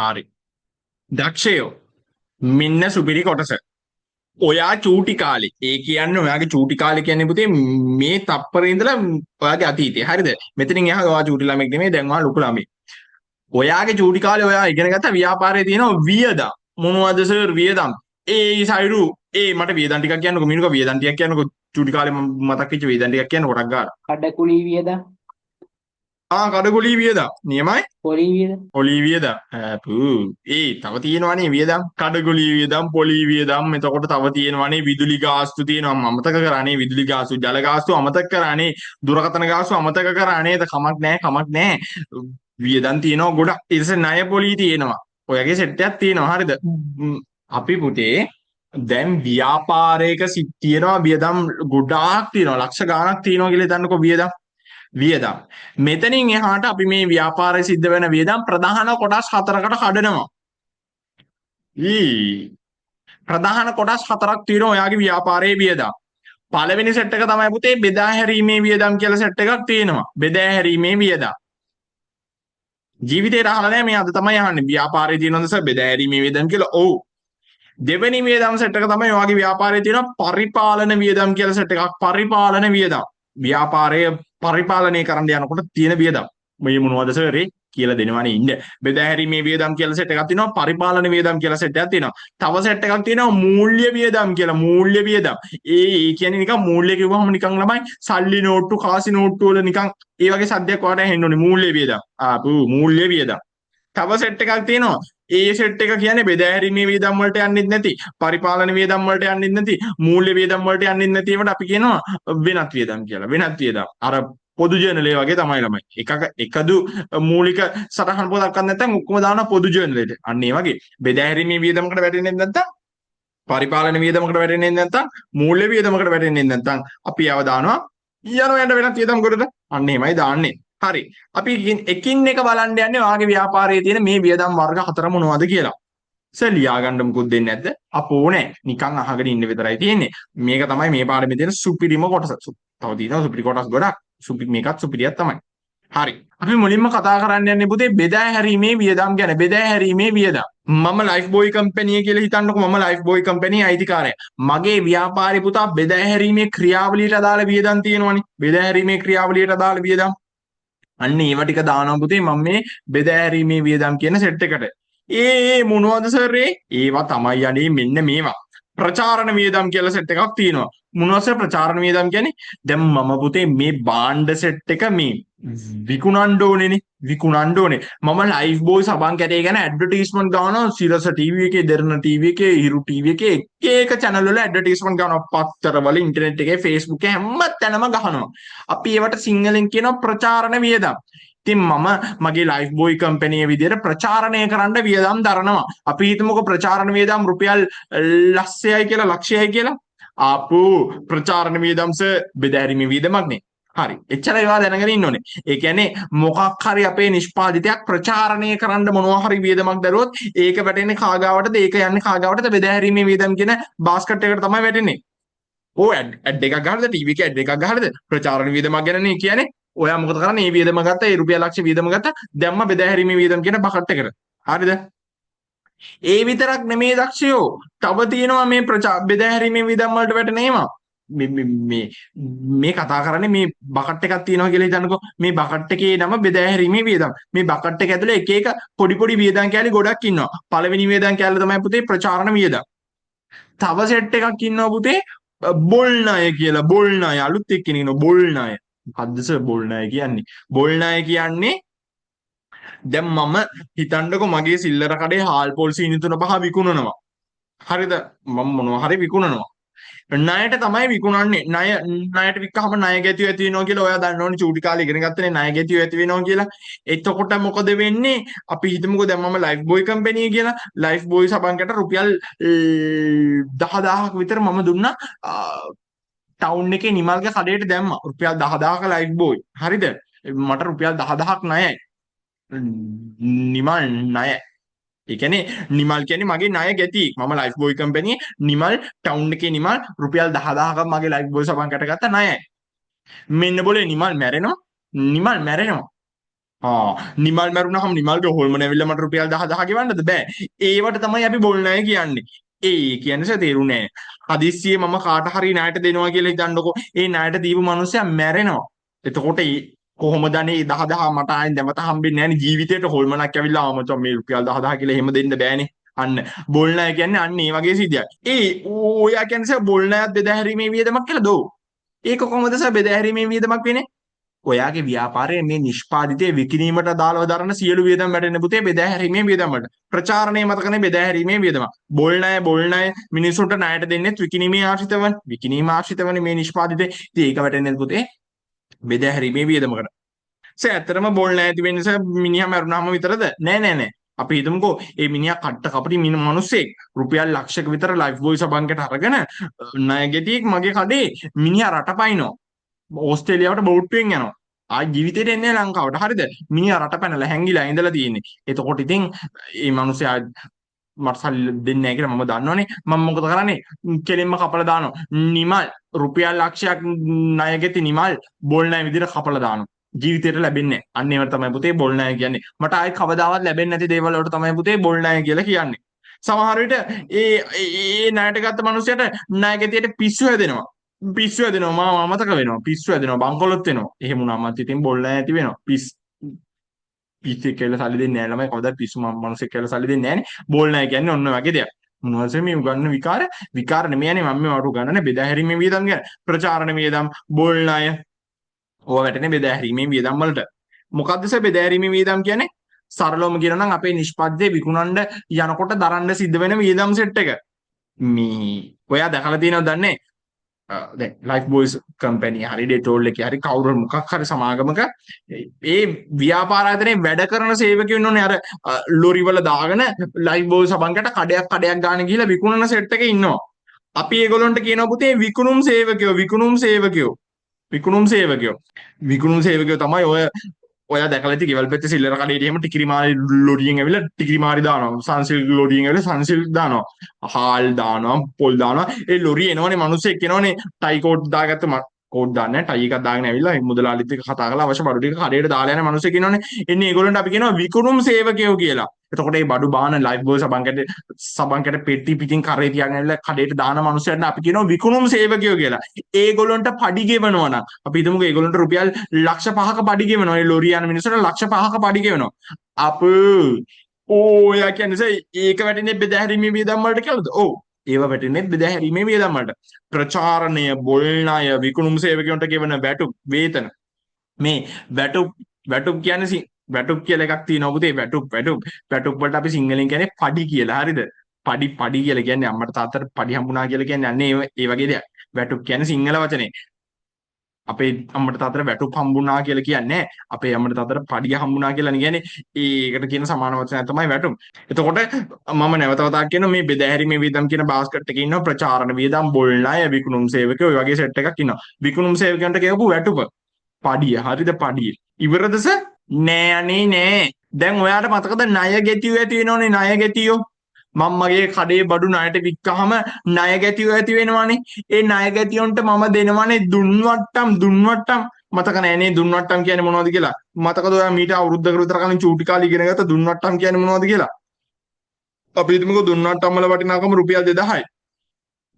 හරි. දක්ෂයෝ මෙන්න සුපිරි කොටස. ඔයා චූටි කාලේ ඒ කියන්නේ ඔයාගේ චූටි කාලේ කියන්නේ පුතේ මේ තප්පරේ ඉඳලා ඔයාගේ අතීතය. හරිද? මෙතනින් එහා ඔයා චූටි ළමෙක් නෙමෙයි දැන් ඔයා ලොකු ළමෙක්. ඔයාගේ චූටි කාලේ ඔයා ඉගෙන ගත්ත ව්‍යාපාරයේ තියෙන වියදම් මොනවද සර් වියදම්? ඒ සයිරු මට වියදම් ටිකක් කියන්නකෝ මිනුක වියදම් ටිකක් කියන්නකෝ චූටි කාලේ මතක් වෙච්ච වියදම් ටිකක් කියන්න කොටක් ගාලා. කඩකුලී වියදම්, කඩගොලී වියදම් නියමයි. පොලී වියදම්, පොලී වියදම් තව තියෙනවානේ වියදම් කඩගොලී වියදම් පොලී වියදම් එතකොට තව තියෙනවානේ විදුලි ගාස්තු තියෙනවා අමතක කරානේ විදුලි ගාස්තු ජල ගාස්තු අමතක කරානේ දුරකථන ගාස්තු අමතක කරානේ කමක් නැහැ වියදම් තියෙනවා ගොඩක් ඊට පස්සේ ණය පොලී තියෙනවා ඔයගේ සෙට් එකක් තියෙනවා හරිද අපි පුතේ දැන් ව්‍යාපාරයක තියෙනවා වියදම් ගොඩාක් තියෙනවා ලක්ෂ ගාණක් තියෙනවා කියලා හිතන්නකෝ වියදම් මෙතනින් එහාට අපි මේ ව්‍යාපාරයේ සිද්ධ වෙන වියදම් ප්‍රධාන කොටස් හතරකට කඩනවා. ප්‍රධාන කොටස් හතරක් තියෙනවා ඔයාගේ ව්‍යාපාරයේ වියදම්. පළවෙනි සෙට් එක තමයි පුතේ බෙදා හැරීමේ වියදම් කියලා සෙට් එකක් තියෙනවා. බෙදා හැරීමේ වියදම්. ජීවිතේට අහලා නැහැ මේ අද තමයි අහන්නේ ව්‍යාපාරයේ තියෙනවද සර් බෙදා හැරීමේ වියදම් කියලා. ඔව්. දෙවෙනි වියදම් සෙට් එක තමයි ඔයාගේ ව්‍යාපාරයේ තියෙන පරිපාලන වියදම් කියලා සෙට් එකක්. පරිපාලන වියදම්. ව්‍යාපාරය පරිපාලනය කරන්න යනකොට තියෙන වියදම් මේ මොනවද සර් කියලා දෙනවනේ ඉන්න බෙදා හැරීමේ වියදම් කියලා සෙට් එකක් තියෙනවා පරිපාලන වියදම් කියලා සෙට් එකක් තියෙනවා තව සෙට් එකක් තියෙනවා මූල්‍ය වියදම් කියලා මූල්‍ය වියදම් ඒ කියන්නේ නිකන් මූල්‍ය කිව්වහම නිකන් ළමයි සල්ලි නෝට්ටු කාසි නෝට්ටු වල නිකන් ඒ වගේ සද්දයක් වාට ඇහෙන්න ඕනේ මූල්‍ය වියදම් මූල්‍ය වියදම් තව සෙට් එකක් තියෙනවා ඒ සෙට් එක කියන්නේ බෙදා හැරීමේ වියදම් වලට යන්නෙත් නැති පරිපාලන වියදම් වලට යන්නෙත් නැති මූල්‍ය වියදම් වලට යන්නෙත් නැති ඒවට අපි කියනවා වෙනත් වියදම් කියලා වෙනත් වියදම් අර පොදු ජර්නලේ වගේ තමයි ළමයි එකදු මූලික සටහන් පොතක්වත් නැත්නම් ඔක්කොම දානවා පොදු ජර්නලෙට අන්න ඒ වගේ බෙදා හැරීමේ වියදමකට වැටෙන්නේ නැත්නම් පරිපාලන වියදමකට වැටෙන්නේ නැත්නම් මූල්‍ය වියදමකට වැටෙන්නේ නැත්නම් අපි යව දානවා යන වෙනත් වියදම් කොටද අන්න එහෙමයි දාන්නේ හරි අපි එකින් එක බලන්න යන්නේ ඔයාගේ ව්‍යාපාරයේ තියෙන මේ වියදම් වර්ග හතර මොනවද කියලා. සර් ලියා ගන්න මුකුත් දෙන්නේ නැද්ද? අපෝ නෑ. නිකන් අහගෙන ඉන්න විතරයි තියෙන්නේ. මේක තමයි මේ පාඩමේ තියෙන සුපිරිම කොටස. තව තියෙනවා සුපිරි කොටස් ගොඩක්. මේකත් සුපිරියක් තමයි. හරි. අපි මුලින්ම කතා කරන්න යන්නේ පුතේ බෙදා හැරීමේ වියදම් ගැන. බෙදා හැරීමේ වියදම්. මම ලයිෆ් බෝයි කම්පැනි කියලා හිතන්නකෝ මම ලයිෆ් බෝයි කම්පැනි අයිතිකාරයා. මගේ ව්‍යාපාරේ පුතා බෙදා හැරීමේ ක්‍රියාවලියට අදාළ වියදම් තියෙනවනේ. බෙදා හැරීමේ ක්‍රියාවලියට අදාළ වියදම් අන්න ඒව ටික දානවා පුතේ මම මේ බෙදා හැරීමේ වියදම් කියන සෙට් එකට. මොනවද සර් ඒවා තමයි යන්නේ මෙන්න මේවා. ප්‍රචාරණ වියදම් කියලා සෙට් එකක් තියෙනවා. මොනවද සර් ප්‍රචාරණ වියදම් කියන්නේ? දැන් මම පුතේ මේ භාණ්ඩ සෙට් එක මේ විකුණන්න ඕනේනේ. විකුණන්න ඕනේ. මම ලයිෆ් බෝයි සබන් කැටේ ගැන ඇඩ්වර්ටයිස්මන්ට් දානවා සිරස ටීවී එකේ, දෙරණ ටීවී එකේ, හිරු ටීවී එකේ එක channel වල ඇඩ්වර්ටයිස්මන්ට් ගන්නවා. පත්තර වල, ඉන්ටර්නෙට් එකේ, Facebook එකේ හැම තැනම ගහනවා. අපි ඒවට සිංහලෙන් කියනවා ප්‍රචාරණ වියදම්. ඉතින් මම මගේ ලයිෆ් බෝයි කම්පැනි විදිහට ප්‍රචාරණය කරන්න වියදම් දරනවා. අපි හිතමුකෝ ප්‍රචාරණ වියදම් රුපියල් ලක්ෂයයි කියලා. ආපෝ ප්‍රචාරණ වියදම්ස බෙදා හැරීමේ වියදමක් නේ. හරි. එච්චර ඒවා දැනගෙන ඉන්න ඕනේ. ඒ කියන්නේ මොකක් හරි අපේ නිෂ්පාදිතයක් ප්‍රචාරණය කරන්න මොනවා හරි වියදමක් දරුවොත් ඒක වැටෙන්නේ කාගාවටද? ඒක යන්නේ කාගාවටද? බෙදා හැරීමේ වියදම් කියන බාස්කට් එකට තමයි වැටෙන්නේ. ඇඩ් එකක් ගහනද ටීවී එකේ ඇඩ් එකක් ගහනද ප්‍රචාරණ වියදමක් ගැනනේ කියන්නේ. ඔයා මොකද කරන්නේ? මේ වියදම ගත්තා, ඒ රුපියල් ලක්ෂ වියදම ගත්තා, දැම්ම බෙදා හැරීමේ වියදම් කියන බකට් එකට. හරිද? ඒ විතරක් නෙමේ දක්ෂයෝ. තව තියෙනවා මේ බෙදා හැරීමේ වියදම් වලට වැටෙන ඒවා. මේ කතා කරන්නේ මේ බකට් එකක් තියෙනවා කියලා හිතන්නකෝ. මේ බකට් එකේ නම බෙදා හැරීමේ වියදම්. මේ බකට් එක ඇතුලේ එක එක පොඩි වියදම් කැලි ගොඩක් ඉන්නවා. පළවෙනි වියදම් කැලේ තමයි පුතේ ප්‍රචාරණ වියදම්. තව සෙට් එකක් ඉන්නවා පුතේ බොල් ණය කියලා. බොල් ණය අලුත් එක්කෙනෙක් ඉන්නවා බොල් ණය. මොකද්ද සර් බොල් ණය කියන්නේ? බොල් ණය කියන්නේ දැන් මම හිතන්නකෝ මගේ සිල්ලර කඩේ හාල් පොල් සීනි 3-5 විකුණනවා. හරිද? මම මොනවා හරි විකුණනවා. ණයට තමයි විකුණන්නේ. ණයට වික්කහම ණය ගැතිය ඇති වෙනවා කියලා ඔයා දන්නවනේ චූටි කාලේ ඉගෙන ගත්තනේ ණය ගැතිය ඇති වෙනවා කියලා. එතකොට මොකද වෙන්නේ? අපි හිතමුකෝ දැන් මම ලයිෆ් බෝයි කම්පැනි කියලා ලයිෆ් බෝයි සබන්කට රුපියල් 10000ක් විතර මම දුන්නා ටවුන් එකේ නිමල්ගේ කඩේට දැම්මා. රුපියල් 10000ක ලයිෆ් බෝයි. හරිද? මට රුපියල් 10000ක් ණයයි. නිමල් ණය. ඒ කියන්නේ නිමල් කියන්නේ මගේ ණය ගැතියෙක්. මම life boy company Nimal town එකේ නිමල් රුපියල් 10000ක් මගේ ලයිෆ් බෝයි සබන්කට ගත්ත ණයයි. මෙන්න બોලේ නිමල් මැරෙනවා. නිමල් මැරුණාම නිමල්ගේ හොල්මන ඇවිල්ලා මට රුපියල් 10,000 ගෙවන්නද බෑ. ඒවට තමයි අපි බොල් ණය කියන්නේ. ඒ කියන්නේ තේරුනේ නැහැ. හදිස්සියේ මම කාට හරි ණයට දෙනවා කියලා හිතන්නකෝ. ඒ ණයට දීපු මිනිස්සයා මැරෙනවා. එතකොට කොහොමද අනේ 10,000 මට ආයෙත් නැවත හම්බෙන්නේ නැහැ නේ ජීවිතේට හොල්මනක් ඇවිල්ලා ආමචෝ මේ රුපියල් 10,000 කියලා එහෙම දෙන්න බෑනේ. අන්න බොල් ණය කියන්නේ අන්න ඒ වගේ සිද්ධියක්. ඔයා කියන්නේ බොල් ණයත් බෙදා හැරීමේ වියදමක් කියලා දෝ. ඒක කොහොමද බෙදා හැරීමේ වියදමක් වෙන්නේ? ඔයාගේ ව්‍යාපාරයේ මේ නිෂ්පාදිතය විකිණීමට දාලව දරන සියලු වියදම් වැටෙන පුතේ බෙදා හැරීමේ වියදම් වලට. ප්‍රචාරණය මතකනේ බෙදා හැරීමේ වියදම. බොල් ණය මිනිසුන්ට ණයට දෙන්නෙත් විකිණීමේ ආශ්‍රිතවන. විකිණීම ආශ්‍රිතවන මේ නිෂ්පාදිතය. ඉතින් ඒක වැටෙන්නේ පුතේ බෙදා හැරීමේ වියදමකට. ඇත්තටම බොල් ණය ඇති වෙන්නේ මිනිහා මරුණාම විතරද? නෑ. අපි හිතමුකෝ මේ මිනිහා කට්ට කපටි මිනිස්සෙක් රුපියල් ලක්ෂයක විතර ලයිෆ් බෝයි සබන්කට අරගෙන ණය ගෙටියෙක් මගේ කඩේ මිනිහා රටපයින්නවා. ඕස්ට්‍රේලියාවට බෝට්ටුවෙන් යනවා. ආයි ජීවිතේට එන්නේ ලංකාවට. හරිද? මිනිහා රට පැනලා හැංගිලා ඉඳලා තියෙන්නේ. එතකොට ඉතින් මේ මිනිස්සයා මට සල්ලි දෙන්නේ නැහැ කියලා මම දන්නවනේ. මම මොකද කරන්නේ? කෙලින්ම කපලා දානවා. නිමල් රුපියල් ලක්ෂයක් ණය ගෙති නිමල් බොල් ණය විදිහට කපලා දානවා. ජීවිතේට ලැබෙන්නේ නැහැ. අන්න ඒවට තමයි පුතේ බොල් ණය කියන්නේ. මට ආයි කවදාවත් ලැබෙන්නේ නැති දේවල් වලට තමයි පුතේ බොල් ණය කියලා කියන්නේ. සමහර විට ඒ ණයට ගත්ත මිනිහයට ණය ගෙතියට පිස්සු හැදෙනවා. පිස්සු හැදෙනවා මාව අමතක වෙනවා පිස්සු හැදෙනවා බංකොලොත් වෙනවා එහෙම වුණාම ඉතින් බොල් නැහැ ඇති වෙනවා පිස්සෙක් කියලා සල්ලි දෙන්නේ නැහැ ළමයි කවදාවත් පිස්සු මනුස්සෙක් කියලා සල්ලි දෙන්නේ නැහනේ බොල් නැහැ කියන්නේ ඔන්න වගේ දෙයක් මොනවද මේ උගන්න විකාර නෙමෙයිනේ මම මේ වරු ගන්නනේ බෙදා හැරීමේ වියදම් ගැන ප්‍රචාරණ වියදම් බොල් ණය ඕවා වැටෙන්නේ බෙදා හැරීමේ වියදම් වලට මොකද්ද බෙදා හැරීමේ වියදම් කියන්නේ සරලවම කියනවා නම් අපේ නිෂ්පාද්‍ය විකුණන්න යනකොට දරන්න සිද්ධ වෙන වියදම් සෙට් එක මේ ඔයා දැකලා තියෙනවද දන්නේ දැන් ලයිෆ් බෝයිස් කම්පැනි හරි ඩෙටෝල් එකේ හරි කවුරු මොකක් හරි සමාගමක ඒ ව්‍යාපාර ආයතනයේ වැඩ කරන සේවකයෝ ඉන්නෝනේ අර ලොරි වල දාගෙන ලයිෆ් බෝයි සබන්කට කඩයක් ගන්න ගිහිල්ලා විකුණන සෙට් එකේ ඉන්නවා. අපි ඒගොල්ලන්ට කියනවා පුතේ විකුණුම් සේවකයෝ තමයි ඔයා දැකලා ඇති ගෙවල් පැත්තේ සිල්ලර කඩේට එහෙම ටිකිරි මාරි ලොරියෙන් ඇවිල්ලා ටිකිරි මාරි දානවා. සන්සිල් ලොරියෙන් ඇවිල්ලා සන්සිල් දානවා. හාල් දානවා, පොල් දානවා. ඒ ලොරිය එනවනේ මිනිස්සෙක් එනවනේ ටයි කෝට් දාගත්ත කෝට් දාන්නේ ටයි එකක් දාගෙන ඇවිල්ලා මුදලාලිත් එක්ක කතා කරලා අවශ්‍ය බඩු ටික කඩේට දාලා යන මිනිස්සෙක් ඉන්නවනේ. එන්නේ ඒගොල්ලන්ට අපි කියනවා විකුණුම් සේවකයෝ කියලා. එතකොට මේ බඩු බාන ලයිෆ් බෝයි සබන්කට පෙට්ටි පිටින් කරේ තියාගෙන ඇවිල්ලා කඩේට දාන මිනිස්සුන්ට අපි කියනවා විකුණුම් සේවකයෝ කියලා. ඒගොල්ලන්ට පඩි ගෙවනවා නම් අපි හිතමුකෝ ඒගොල්ලන්ට රුපියල් ලක්ෂ 5ක පඩි ගෙවනවා. ඒ ලොරිය යන මිනිස්සුන්ට ලක්ෂ 5ක පඩි ගෙවනවා. ඔයා කියන්නේ ඒක වැටෙන්නේ බෙදා හැරීමේ වියදම් වලට කියලාද? ඔව්. ඒව වැටෙන්නේ බෙදා හැරීමේ වියදම් වලට. ප්‍රචාරණය, බොල් ණය, විකුණුම් සේවකයන්ට ගෙවන වැටුප්, වේතන. මේ වැටුප් කියන්නේ වැටුප් කියලා එකක් තියෙනවා පුතේ වැටුප් වලට අපි සිංහලෙන් කියන්නේ පඩි කියලා. හරිද? පඩි කියලා කියන්නේ අම්මට තාත්තට පඩි හම්බුණා කියලා කියන්නේ අන්නේ ඒ වගේ දෙයක්. වැටුප් කියන්නේ සිංහල වචනේ. අපේ අම්මට තාත්තට වැටුප් හම්බුණා කියලා කියන්නේ අපේ අම්මට තාත්තට පඩිය හම්බුණා කියලා කියන්නේ ඒකට කියන සමාන වචනය තමයි වැටුප්. එතකොට මම නැවත වතාවක් කියනවා මේ බෙදා හැරීමේ වියදම් කියන බාස්කට් එකේ ඉන්නවා ප්‍රචාරණ වියදම් බොල් ණය විකුණුම් සේවකයෝ ඔය වගේ සෙට් එකක් ඉන්නවා. විකුණුම් සේවකයන්ට කියවපු වැටුප පඩිය. හරිද පඩිය. ඉවරද නෑ. දැන් ඔයාට මතකද ණය ගැතියෝ ඇති වෙනවනේ ණය ගැතියෝ. මම මගේ කඩේ බඩු ණයට වික්කහම ණය ගැතියෝ ඇති වෙනවනේ. ඒ ණය ගැතියොන්ට මම දෙනවනේ දුන්වට්ටම් මතක නෑනේ දුන්වට්ටම් කියන්නේ මොනවද කියලා. මතකද ඔයා මීට අවුරුද්දකට විතර කලින් චූටි කාලේ ඉගෙන ගත්ත දුන්වට්ටම් කියන්නේ මොනවද කියලා? අපි හිතමුකෝ දුන්වට්ටම් වල වටිනාකම රුපියල් 2000යි.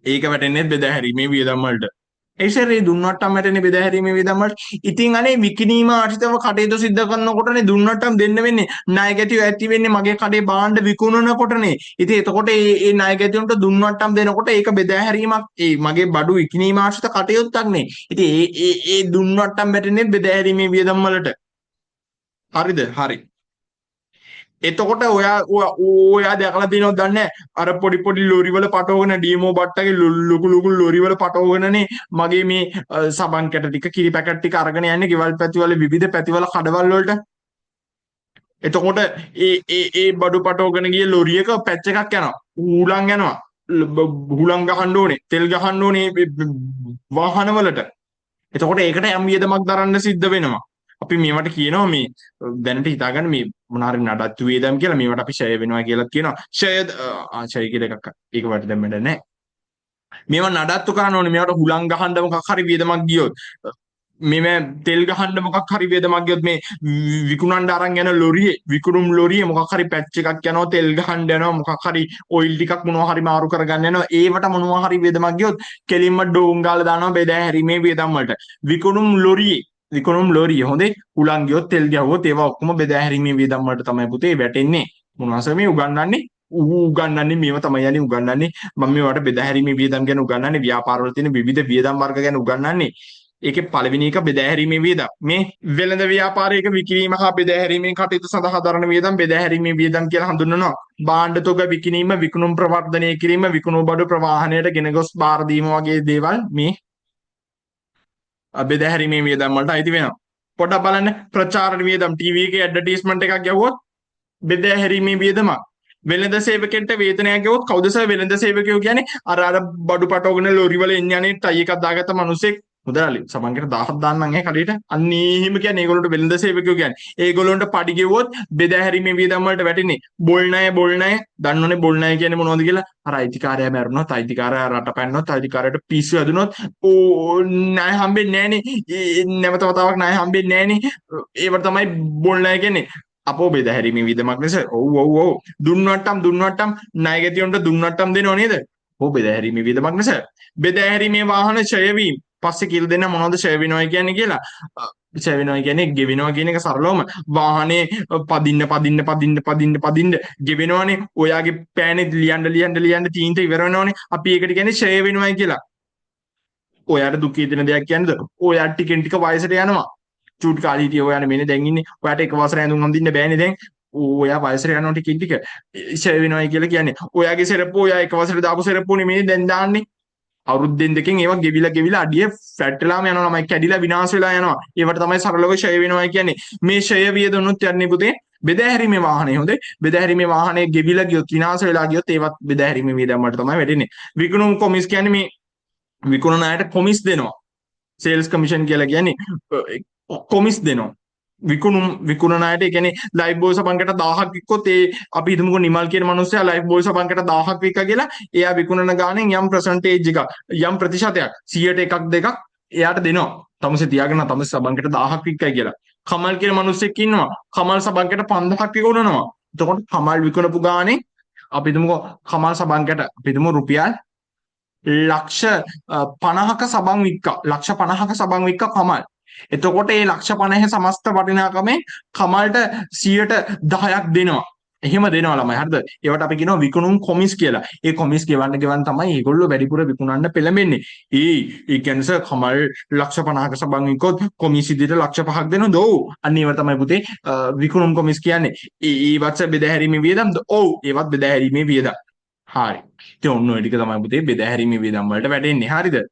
ඒක වැටෙන්නේ බෙදා හැරීමේ වියදම් වලට. ඒසරේ දුන්නට්ටම් වැටෙන්නේ බෙදා හැරීමේ වියදම් වලට. ඉතින් අනේ විකිණීම ආශ්‍රිතව කටයුතු සිද්ධ කරනකොටනේ දුන්නට්ටම් දෙන්න වෙන්නේ. ණය ගැතියෝ ඇති වෙන්නේ මගේ කඩේ භාණ්ඩ විකුණනකොටනේ. ඉතින් එතකොට මේ ණය ගැතියොන්ට දුන්නට්ටම් දෙනකොට ඒක බෙදා හැරීමක් මගේ බඩු විකිණීම ආශ්‍රිත කටයුත්තක් නේ. ඉතින් ඒ දුන්නට්ටම් වැටෙන්නේ බෙදා හැරීමේ වියදම් වලට. හරිද? හරි. එතකොට ඔයා දැකලා තියෙනවද දන්නේ අර පොඩි ලොරි වල පටවගෙන ඩීමෝ බට්ටගේ ලොකු ලොරි වල පටවගෙනනේ මගේ මේ සබන් කැට ටික කිරි පැකට් ටික අරගෙන යන්නේ ගෙවල් පැතිවල විවිධ පැතිවල කඩවල් වලට. එතකොට ඒ බඩු පටවගෙන ගිය ලොරියක පැච් එකක් යනවා. ඌලන් යනවා. හුලං ගහන්න ඕනේ. තෙල් ගහන්න ඕනේ වාහන වලට. එතකොට ඒකට යම් වියදමක් දරන්න සිද්ධ වෙනවා. අපි මේවට කියනවා මේ දැනට හිතාගන්න මේ මොන හරි නඩත්තු වේදම් කියලා මේවට අපි ෂය වෙනවා කියලා කියනවා. ෂය කියලා එකක් ඒක වට දෙන්න නැහැ. මේවා නඩත්තු කරන්න ඕනේ. මේවට හුලං ගහන්න මොකක් හරි වේදමක් ගියොත් මේ තෙල් ගහන්න මොකක් හරි වියදමක් ගියොත් මේ විකුණන්න අරන් යන ලොරියේ විකුණුම් ලොරියේ මොකක් හරි පැච් එකක් යනවා තෙල් ගහන්න යනවා මොකක් හරි ඔයිල් ටිකක් මොනවා හරි මාරු කරගන්න යනවා ඒවට මොනවා හරි වියදමක් ගියොත් කෙලින්ම ඩෝන් ගාලා දානවා බෙදා හැරීමේ වියදම් වලට විකුණුම් ලොරියේ හොඳේ උලන් ගියොත් තෙල් ගැහුවොත් ඒවා ඔක්කොම බෙදා හැරීමේ වියදම් වලට තමයි පුතේ වැටෙන්නේ මොනවාස මේ උගන්වන්නේ මේව තමයි යන්නේ උගන්වන්නේ මම මේවට බෙදා හැරීමේ වියදම් ගැන උගන්වන්නේ ව්‍යාපාර වල තියෙන විවිධ වියදම් වර්ග ගැන උගන්වන්නේ ඒකේ පළවෙනි එක බෙදා හැරීමේ වියදම්. මේ වෙළඳ ව්‍යාපාරයක විකිණීම හා බෙදා හැරීමේ කටයුතු සඳහා දරන වියදම් බෙදා හැරීමේ වියදම් කියලා හඳුන්වනවා. භාණ්ඩ තොග විකිණීම, විකුණුම් ප්‍රවර්ධනය කිරීම, විකුණු බඩු ප්‍රවාහනයට ගෙන ගොස් බාර දීම වගේ දේවල් මේ බෙදා හැරීමේ වියදම් වලට අයිති වෙනවා. පොඩ්ඩක් බලන්න ප්‍රචාර වියදම් ටීවී එකේ ඇඩ්වර්ටයිස්මන්ට් එකක් ගැහුවොත් බෙදා හැරීමේ වියදමක්. වෙළඳ සේවකෙන්ට වේතනයක් ගෙවුවොත් කවුද සර් වෙළඳ සේවකයෝ කියන්නේ අර බඩු පටවගෙන ලොරි වල එන්නේ ටයි එකක් දාගත්ත මිනිස්සෙක් මුදලාලි සමන්කට 1000ක් දාන්නම් කඩේට අන්න එහෙම කියන්නේ ඒගොල්ලන්ට වෙළඳ සේවකයෝ කියන්නේ ඒගොල්ලන්ට පඩි ගෙවුවොත් බෙදා හැරීමේ වියදම් වලට වැටෙන්නේ බොල් ණය දන්නෝනේ බොල් ණය කියන්නේ මොනවද කියලා අර අයිතිකාරයා මැරුණොත් අයිතිකාරයා රට පැන්නොත් අයිතිකාරයට පිස්සු හැදුනොත් ඕ ණය හම්බෙන්නේ නැහනේ නැවත වතාවක් ණය හම්බෙන්නේ නැහනේ ඒවට තමයි බොල් ණය කියන්නේ අපෝ බෙදා හැරීමේ වියදමක් නේද ඔව් දුන්නට්ටම් ණයගැතියොන්ට දුන්නට්ටම් දෙනව නේද ඔව් බෙදා හැරීමේ වියදමක් නේද බෙදා හැරීමේ වාහන ඡය වීම පස්සේ කියලා දෙන්න මොනවද ඡය වෙනවා කියන්නේ කියලා ඡය වෙනවා කියන්නේ ගෙවෙනවා කියන එක සරලවම වාහනේ පදින්න ගෙවෙනවනේ ඔයාගේ පෑනේ ලියන්න තීන්ත ඉවර වෙනවනේ අපි ඒකට කියන්නේ ඡය වෙනවයි කියලා ඔයාට දුක හිතෙන දෙයක් කියන්නද ඔයා ටිකෙන් ටික වයසට යනවා චූටි කාලේ හිටිය ඔයානේ මෙනේ දැන් ඉන්නේ ඔයාට එක වසර ඇඳුම් අඳින්න බෑනේ දැන් ඔයා වයසට යනවා ටිකින් ටික ඡය වෙනවයි කියලා කියන්නේ ඔයාගේ සෙරප්පු ඔයා එක වසරේ දාපු සෙරප්පුනේ මේ දැන් දාන්නේ අවුරුද්දෙන් දෙකෙන් ඒවා ගෙවිලා අඩිය ෆැට් වෙලාම යනවා ළමයි කැඩිලා විනාශ වෙලා යනවා ඒවට තමයි සරලව ඡය වෙනවා කියන්නේ මේ ඡය වියදොනුත් යන්නේ පුතේ බෙදා හැරීමේ වාහනේ හොඳේ බෙදා හැරීමේ වාහනේ ගෙවිලා ගියොත් විනාශ වෙලා ගියොත් ඒවත් බෙදා හැරීමේ වියදම් වලට තමයි වැටෙන්නේ විකුණුම් කොමිස් කියන්නේ මේ විකුණන අයට කොමිස් දෙනවා සේල්ස් කමිෂන් කියලා කියන්නේ කොමිස් දෙනවා විකුණන අයට ඒ කියන්නේ ලයිෆ් බෝයි සබන්කට 1000ක් වික්කොත් ඒ අපි හිතමුකෝ නිමල් කියන මිනිස්සයා ලයිෆ් බෝයි සබන්කට 1000ක් වික්කා කියලා එයා විකුණන ගාණෙන් යම් ප්‍රසන්ටේජ් එකක් යම් ප්‍රතිශතයක් 100ට එකක් දෙකක් එයාට දෙනවා තමසේ තියාගෙන තමයි සබන්කට 1000ක් වික්කයි කියලා කමල් කියන මිනිස්සෙක් ඉන්නවා කමල් සබන්කට 5000ක් විකුණනවා එතකොට කමල් විකුණපු ගාණෙන් අපි හිතමුකෝ කමල් සබන්කට අපි හිතමු රුපියල් ලක්ෂ 50ක සබන් වික්කා ලක්ෂ 50ක සබන් වික්කා කමල් එතකොට ඒ ලක්ෂ 50 සමස්ත වටිනාකමෙන් කමල්ට 10%ක් දෙනවා. එහෙම දෙනවා ළමයි. හරිද? ඒවට අපි කියනවා විකුණුම් කොමිස් කියලා. ඒ කොමිස් ගෙවන්න තමයි ඒගොල්ලෝ වැඩිපුර විකුණන්න පෙළඹෙන්නේ. ඒ කියන්නේ කමල් ලක්ෂ 50ක සබන් වික්කොත් කොමිස් ඉදිරියට ලක්ෂ 5ක් දෙනවද? ඔව්. අන්න ඒව තමයි පුතේ විකුණුම් කොමිස් කියන්නේ. ඒ වත්ස බෙදා හැරීමේ වියදම්ද? ඔව්. ඒවත් බෙදා හැරීමේ වියදම්. හරි. ඉතින් ඔන්න ඔය ටික තමයි පුතේ බෙදා හැරීමේ වියදම් වලට වැටෙන්නේ. හරිද?